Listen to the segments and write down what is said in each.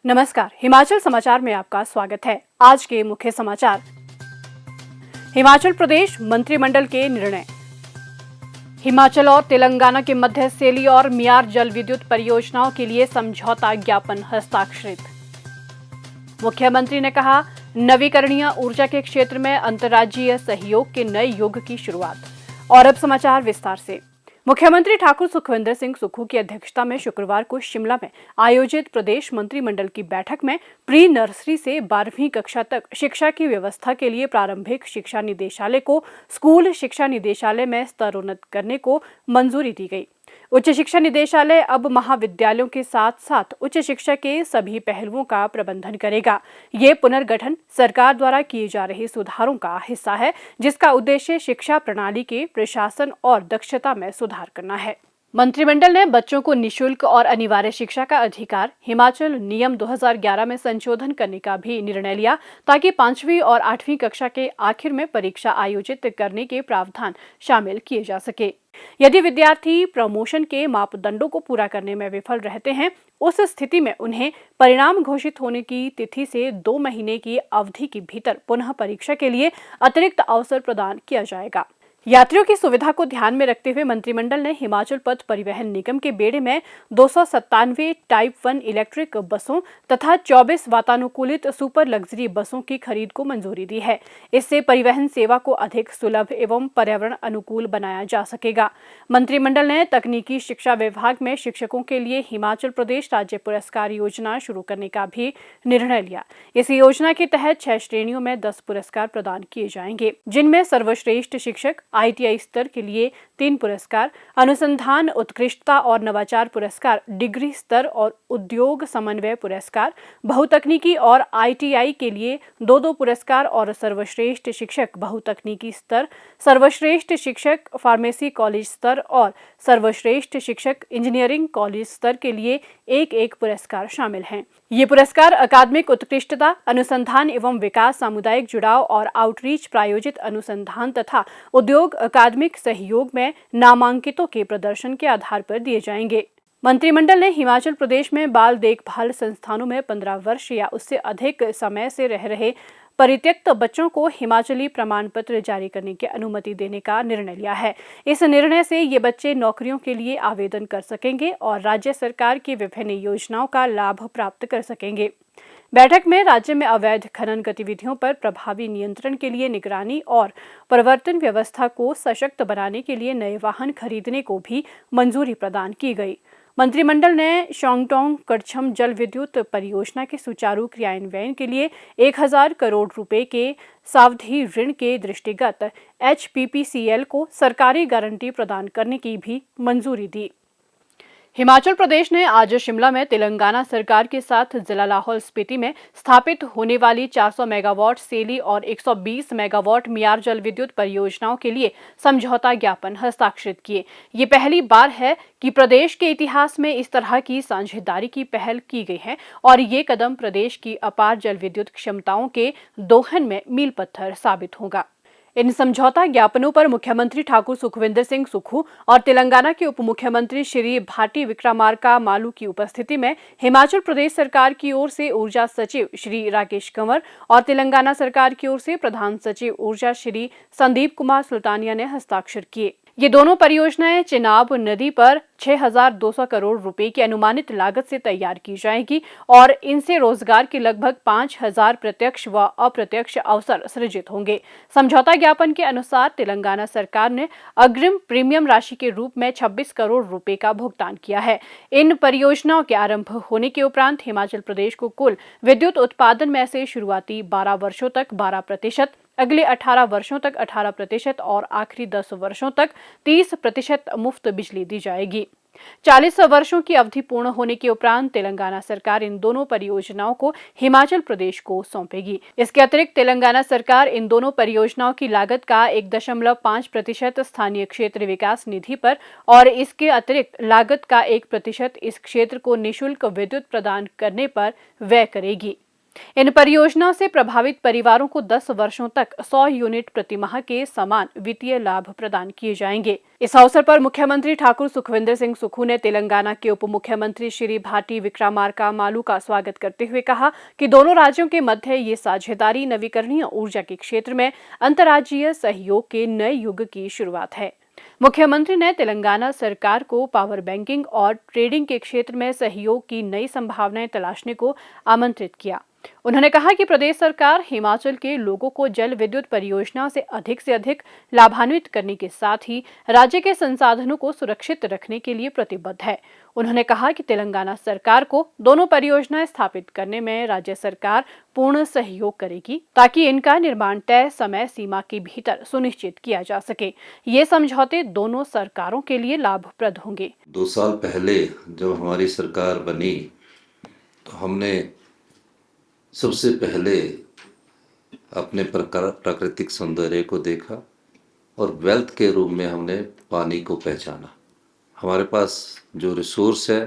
नमस्कार, हिमाचल समाचार में आपका स्वागत है। आज के मुख्य समाचार। हिमाचल प्रदेश मंत्रिमंडल के निर्णय। हिमाचल और तेलंगाना के मध्य सेली और मियार जल विद्युत परियोजनाओं के लिए समझौता ज्ञापन हस्ताक्षरित। मुख्यमंत्री ने कहा, नवीकरणीय ऊर्जा के क्षेत्र में अंतर्राज्यीय सहयोग के नए युग की शुरुआत। और अब समाचार विस्तार से। मुख्यमंत्री ठाकुर सुखविंदर सिंह सुक्खू की अध्यक्षता में शुक्रवार को शिमला में आयोजित प्रदेश मंत्रिमंडल की बैठक में प्री नर्सरी से 12वीं कक्षा तक शिक्षा की व्यवस्था के लिए प्रारंभिक शिक्षा निदेशालय को स्कूल शिक्षा निदेशालय में स्तरोन्नत करने को मंजूरी दी गई। उच्च शिक्षा निदेशालय अब महाविद्यालयों के साथ साथ उच्च शिक्षा के सभी पहलुओं का प्रबंधन करेगा। ये पुनर्गठन सरकार द्वारा किए जा रहे सुधारों का हिस्सा है, जिसका उद्देश्य शिक्षा प्रणाली के प्रशासन और दक्षता में सुधार करना है। मंत्रिमंडल ने बच्चों को निशुल्क और अनिवार्य शिक्षा का अधिकार हिमाचल नियम 2011 में संशोधन करने का भी निर्णय लिया, ताकि 5वीं और 8वीं कक्षा के आखिर में परीक्षा आयोजित करने के प्रावधान शामिल किए जा सके। यदि विद्यार्थी प्रमोशन के मापदंडों को पूरा करने में विफल रहते हैं, उस स्थिति में उन्हें परिणाम घोषित होने की तिथि से 2 महीने की अवधि के भीतर पुनः परीक्षा के लिए अतिरिक्त अवसर प्रदान किया जाएगा। यात्रियों की सुविधा को ध्यान में रखते हुए मंत्रिमंडल ने हिमाचल पथ परिवहन निगम के बेड़े में 297 टाइप 1 इलेक्ट्रिक बसों तथा 24 वातानुकूलित सुपर लग्जरी बसों की खरीद को मंजूरी दी है। इससे परिवहन सेवा को अधिक सुलभ एवं पर्यावरण अनुकूल बनाया जा सकेगा। मंत्रिमंडल ने तकनीकी शिक्षा विभाग में शिक्षकों के लिए हिमाचल प्रदेश राज्य पुरस्कार योजना शुरू करने का भी निर्णय लिया। इस योजना के तहत 6 श्रेणियों में 10 पुरस्कार प्रदान किए जाएंगे, जिनमें सर्वश्रेष्ठ शिक्षक, ITI स्तर के लिए 3 पुरस्कार, अनुसंधान उत्कृष्टता और नवाचार पुरस्कार, डिग्री स्तर और उद्योग समन्वय पुरस्कार, बहुतकनीकी और ITI के लिए 2-2 पुरस्कार और सर्वश्रेष्ठ शिक्षक बहुतकनीकी स्तर, सर्वश्रेष्ठ शिक्षक फार्मेसी कॉलेज स्तर और सर्वश्रेष्ठ शिक्षक इंजीनियरिंग कॉलेज स्तर के लिए 1-1 पुरस्कार शामिल हैं। ये पुरस्कार अकादमिक उत्कृष्टता, अनुसंधान एवं विकास, सामुदायिक जुड़ाव और आउटरीच, प्रायोजित अनुसंधान तथा उद्योग अकादमिक सहयोग में नामांकितों के प्रदर्शन के आधार पर दिए जाएंगे। मंत्रिमंडल ने हिमाचल प्रदेश में बाल देखभाल संस्थानों में 15 वर्ष या उससे अधिक समय से रह रहे परित्यक्त बच्चों को हिमाचली प्रमाण पत्र जारी करने की अनुमति देने का निर्णय लिया है। इस निर्णय से ये बच्चे नौकरियों के लिए आवेदन कर सकेंगे और राज्य सरकार की विभिन्न योजनाओं का लाभ प्राप्त कर सकेंगे। बैठक में राज्य में अवैध खनन गतिविधियों पर प्रभावी नियंत्रण के लिए निगरानी और प्रवर्तन व्यवस्था को सशक्त बनाने के लिए नए वाहन खरीदने को भी मंजूरी प्रदान की गई। मंत्रिमंडल ने शोंगटोंग कड़छम जल विद्युत परियोजना के सुचारू क्रियान्वयन के लिए 1000 करोड़ रुपए के सावधि ऋण के दृष्टिगत HPPCL को सरकारी गारंटी प्रदान करने की भी मंजूरी दी। हिमाचल प्रदेश ने आज शिमला में तेलंगाना सरकार के साथ जिला लाहौल स्पीति में स्थापित होने वाली 400 मेगावाट सेली और 120 मेगावाट मियार जल विद्युत परियोजनाओं के लिए समझौता ज्ञापन हस्ताक्षरित किए। ये पहली बार है कि प्रदेश के इतिहास में इस तरह की साझेदारी की पहल की गई है और ये कदम प्रदेश की अपार जल विद्युत क्षमताओं के दोहन में मील पत्थर साबित होगा। इन समझौता ज्ञापनों पर मुख्यमंत्री ठाकुर सुखविंदर सिंह सुक्खू और तेलंगाना के उप मुख्यमंत्री श्री भाटी विक्रमार्का मालू की उपस्थिति में हिमाचल प्रदेश सरकार की ओर से ऊर्जा सचिव श्री राकेश कंवर और तेलंगाना सरकार की ओर से प्रधान सचिव ऊर्जा श्री संदीप कुमार सुल्तानिया ने हस्ताक्षर किए। ये दोनों परियोजनाएं चिनाब नदी पर 6200 करोड़ रुपए की अनुमानित लागत से तैयार की जाएगी और इनसे रोजगार के लगभग 5000 प्रत्यक्ष व अप्रत्यक्ष अवसर सृजित होंगे। समझौता ज्ञापन के अनुसार तेलंगाना सरकार ने अग्रिम प्रीमियम राशि के रूप में 26 करोड़ रुपए का भुगतान किया है। इन परियोजनाओं के आरंभ होने के उपरांत हिमाचल प्रदेश को कुल विद्युत उत्पादन में से शुरुआती 12 वर्षों तक 12%, अगले 18 वर्षों तक 18% और आखिरी 10 वर्षों तक 30% मुफ्त बिजली दी जाएगी। 40 वर्षों की अवधि पूर्ण होने के उपरांत तेलंगाना सरकार इन दोनों परियोजनाओं को हिमाचल प्रदेश को सौंपेगी। इसके अतिरिक्त तेलंगाना सरकार इन दोनों परियोजनाओं की लागत का 1.5% स्थानीय क्षेत्र विकास निधि पर और इसके अतिरिक्त लागत का 1% इस क्षेत्र को निःशुल्क विद्युत प्रदान करने पर व्यय करेगी। इन परियोजनाओं से प्रभावित परिवारों को 10 वर्षों तक 100 यूनिट प्रतिमाह के समान वित्तीय लाभ प्रदान किए जाएंगे। इस अवसर पर मुख्यमंत्री ठाकुर सुखविंदर सिंह सुक्खू ने तेलंगाना के उप मुख्यमंत्री श्री भाटी विक्रमार्का मालू का स्वागत करते हुए कहा कि दोनों राज्यों के मध्य ये साझेदारी नवीकरणीय ऊर्जा के क्षेत्र में अंतर्राज्यीय सहयोग के नए युग की शुरुआत है। मुख्यमंत्री ने तेलंगाना सरकार को पावर बैंकिंग और ट्रेडिंग के क्षेत्र में सहयोग की नई संभावनाएं तलाशने को आमंत्रित किया। उन्होंने कहा कि प्रदेश सरकार हिमाचल के लोगों को जल विद्युत परियोजनाओं से अधिक लाभान्वित करने के साथ ही राज्य के संसाधनों को सुरक्षित रखने के लिए प्रतिबद्ध है। उन्होंने कहा कि तेलंगाना सरकार को दोनों परियोजनाएं स्थापित करने में राज्य सरकार पूर्ण सहयोग करेगी ताकि इनका निर्माण तय समय सीमा के भीतर सुनिश्चित किया जा सके। ये समझौते दोनों सरकारों के लिए लाभप्रद होंगे। 2 साल पहले जब हमारी सरकार बनी तो हमने सबसे पहले अपने प्राकृतिक सौंदर्य को देखा और वेल्थ के रूप में हमने पानी को पहचाना। हमारे पास जो रिसोर्स है,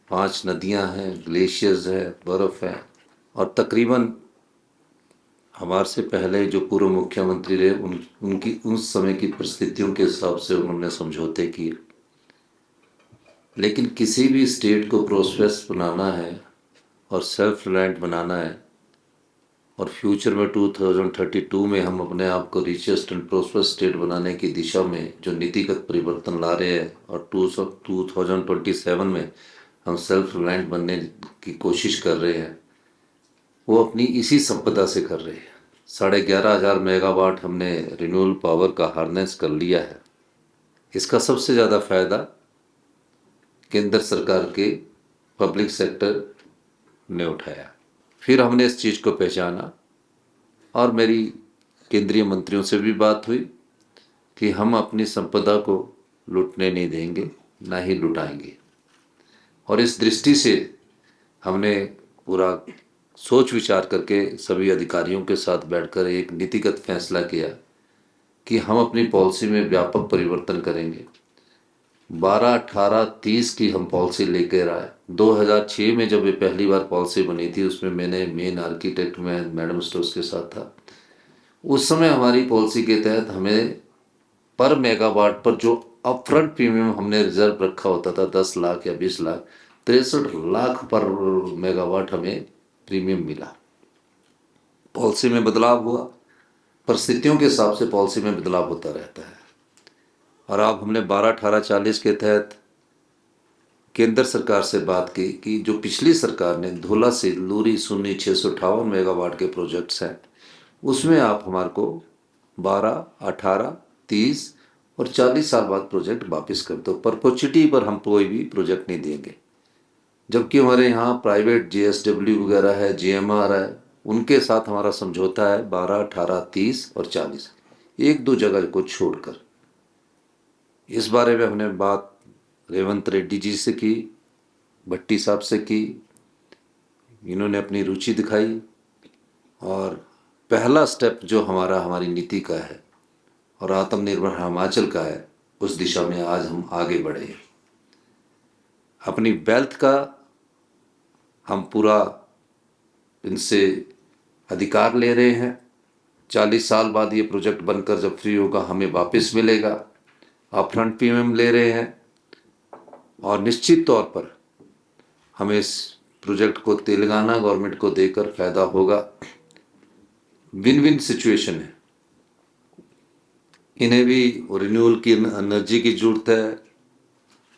5 नदियां हैं, ग्लेशियर्स है, बर्फ़ है और तकरीबन हमारे से पहले जो पूर्व मुख्यमंत्री रहे उनकी उस समय की परिस्थितियों के हिसाब से उन्होंने समझौते किए। लेकिन किसी भी स्टेट को प्रोस्पेरस बनाना है और सेल्फ रिलायंट बनाना है और फ्यूचर में 2032 में हम अपने आप को रिचेस्ट एंड प्रोस्पेरस स्टेट बनाने की दिशा में जो नीतिगत परिवर्तन ला रहे हैं और 2027 में हम सेल्फ रिलायंट बनने की कोशिश कर रहे हैं, वो अपनी इसी संपदा से कर रहे हैं। 11,500 मेगावाट हमने रिन्यूएबल पावर का हार्नेस कर लिया है। इसका सबसे ज़्यादा फ़ायदा केंद्र सरकार के पब्लिक सेक्टर ने उठाया। फिर हमने इस चीज़ को पहचाना और मेरी केंद्रीय मंत्रियों से भी बात हुई कि हम अपनी संपदा को लूटने नहीं देंगे, ना ही लुटाएंगे। और इस दृष्टि से हमने पूरा सोच विचार करके सभी अधिकारियों के साथ बैठकर एक नीतिगत फैसला किया कि हम अपनी पॉलिसी में व्यापक परिवर्तन करेंगे। 12, 18, 30 की हम पॉलिसी लेकर आए। 2006 में जब ये पहली बार पॉलिसी बनी थी, उसमें मैंने मेन आर्किटेक्ट में मैडम स्टोर्स के साथ था। उस समय हमारी पॉलिसी के तहत हमें पर मेगावाट पर जो अपफ्रंट प्रीमियम हमने रिजर्व रखा होता था 10 लाख या 20 लाख, 63 लाख पर मेगावाट हमें प्रीमियम मिला। पॉलिसी में बदलाव हुआ, परिस्थितियों के हिसाब से पॉलिसी में बदलाव होता रहता है। और अब हमने 12, 18, 40 के तहत केंद्र सरकार से बात की कि जो पिछली सरकार ने धोला से लूरी सुन्नी 658 मेगावाट के प्रोजेक्ट्स हैं, उसमें आप हमारे को 12, 18, 30 और 40 साल बाद प्रोजेक्ट वापस कर दो। परपोचिटी पर हम कोई भी प्रोजेक्ट नहीं देंगे। जबकि हमारे यहाँ प्राइवेट JSW वगैरह है, GMR है, उनके साथ हमारा समझौता है 12, 18, 30 और 40, 1-2 जगह को छोड़कर। इस बारे में हमने बात रेवंत रेड्डी जी से की, भट्टी साहब से की। इन्होंने अपनी रुचि दिखाई और पहला स्टेप जो हमारी नीति का है और आत्मनिर्भर हिमाचल का है, उस दिशा में आज हम आगे बढ़े हैं। अपनी वेल्थ का हम पूरा इनसे अधिकार ले रहे हैं। 40 साल बाद ये प्रोजेक्ट बनकर जब फ्री होगा हमें वापस मिलेगा। अपफ्रंट प्रीमियम ले रहे हैं और निश्चित तौर पर हमें इस प्रोजेक्ट को तेलंगाना गवर्नमेंट को देकर फ़ायदा होगा। विन विन सिचुएशन है। इन्हें भी रिन्यूएबल की एनर्जी की ज़रूरत है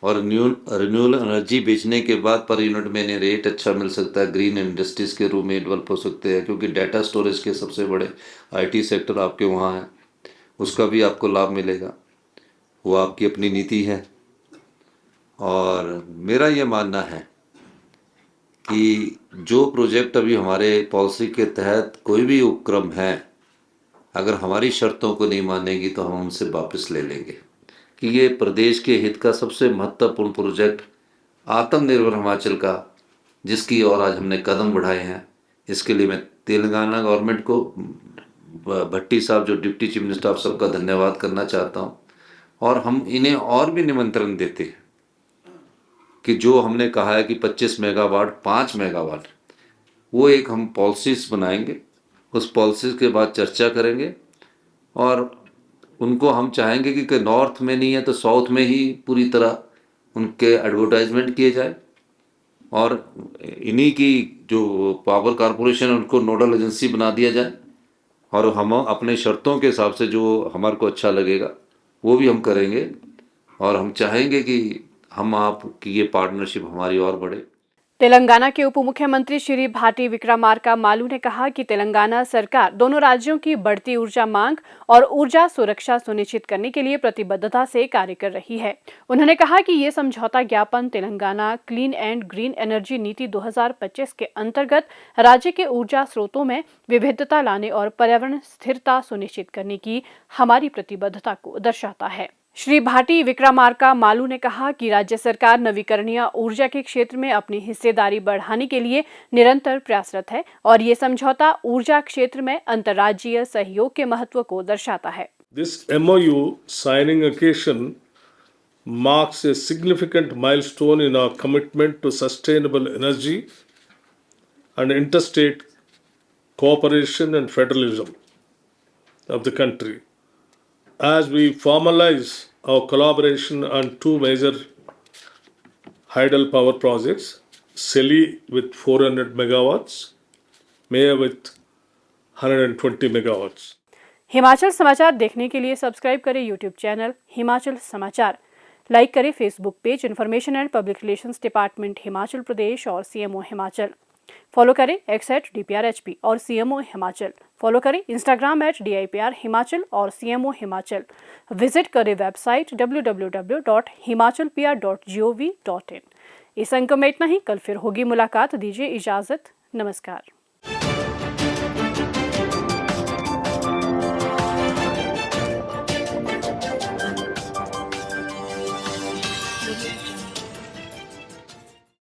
और रिन्यूएबल एनर्जी बेचने के बाद पर यूनिट में इन्हें रेट अच्छा मिल सकता है। ग्रीन इंडस्ट्रीज़ के रूप में डेवलप हो सकते हैं, क्योंकि डाटा स्टोरेज के सबसे बड़े IT सेक्टर आपके वहाँ हैं, उसका भी आपको लाभ मिलेगा। वो आपकी अपनी नीति है। और मेरा ये मानना है कि जो प्रोजेक्ट अभी हमारे पॉलिसी के तहत कोई भी उपक्रम है, अगर हमारी शर्तों को नहीं मानेगी तो हम उनसे वापस ले लेंगे। कि ये प्रदेश के हित का सबसे महत्वपूर्ण प्रोजेक्ट आत्मनिर्भर हिमाचल का, जिसकी ओर आज हमने कदम बढ़ाए हैं, इसके लिए मैं तेलंगाना गवर्नमेंट को, भट्टी साहब जो डिप्टी चीफ मिनिस्टर, आप सबका धन्यवाद करना चाहता हूँ। और हम इन्हें और भी निमंत्रण देते हैं कि जो हमने कहा है कि 25 मेगावाट, 5 मेगावाट, वो एक हम पॉलिसीज बनाएंगे, उस पॉलिसीज के बाद चर्चा करेंगे और उनको हम चाहेंगे कि नॉर्थ में नहीं है तो साउथ में ही पूरी तरह उनके एडवर्टाइजमेंट किए जाए और इन्हीं की जो पावर कारपोरेशन है उनको नोडल एजेंसी बना दिया जाए और हम अपने शर्तों के हिसाब से जो हमारे को अच्छा लगेगा वो भी हम करेंगे और हम चाहेंगे कि हम आपकी ये पार्टनरशिप हमारी और बढ़े। तेलंगाना के उप मुख्यमंत्री श्री भाटी विक्रमार्का मालू ने कहा कि तेलंगाना सरकार दोनों राज्यों की बढ़ती ऊर्जा मांग और ऊर्जा सुरक्षा सुनिश्चित करने के लिए प्रतिबद्धता से कार्य कर रही है। उन्होंने कहा कि ये समझौता ज्ञापन Telangana clean and green energy नीति 2025 के अंतर्गत राज्य के ऊर्जा स्रोतों में विविधता लाने और पर्यावरण स्थिरता सुनिश्चित करने की हमारी प्रतिबद्धता को दर्शाता है। श्री भाटी विक्रमार्का मालू ने कहा कि राज्य सरकार नवीकरणीय ऊर्जा के क्षेत्र में अपनी हिस्सेदारी बढ़ाने के लिए निरंतर प्रयासरत है और ये समझौता ऊर्जा क्षेत्र में अंतर्राज्यीय सहयोग के महत्व को दर्शाता है। This MOU signing occasion marks a significant milestone in our commitment to sustainable energy and interstate cooperation and federalism of the country. As we formalize our collaboration on two major hydel power projects, Seli with 400 megawatts, Maya with 120 megawatts. Himachal समाचार देखने के लिए subscribe करें YouTube channel Himachal समाचार, like करें Facebook page information and public relations department Himachal Pradesh और CMO Himachal, follow करें x@DPRHP और सीएमओ हिमाचल, फॉलो करें इंस्टाग्राम @DIPR हिमाचल और सीएमओ हिमाचल, विजिट करें वेबसाइट www.himachalpr.gov.in। इस अंक में इतना ही, कल फिर होगी मुलाकात, दीजिए इजाजत, नमस्कार।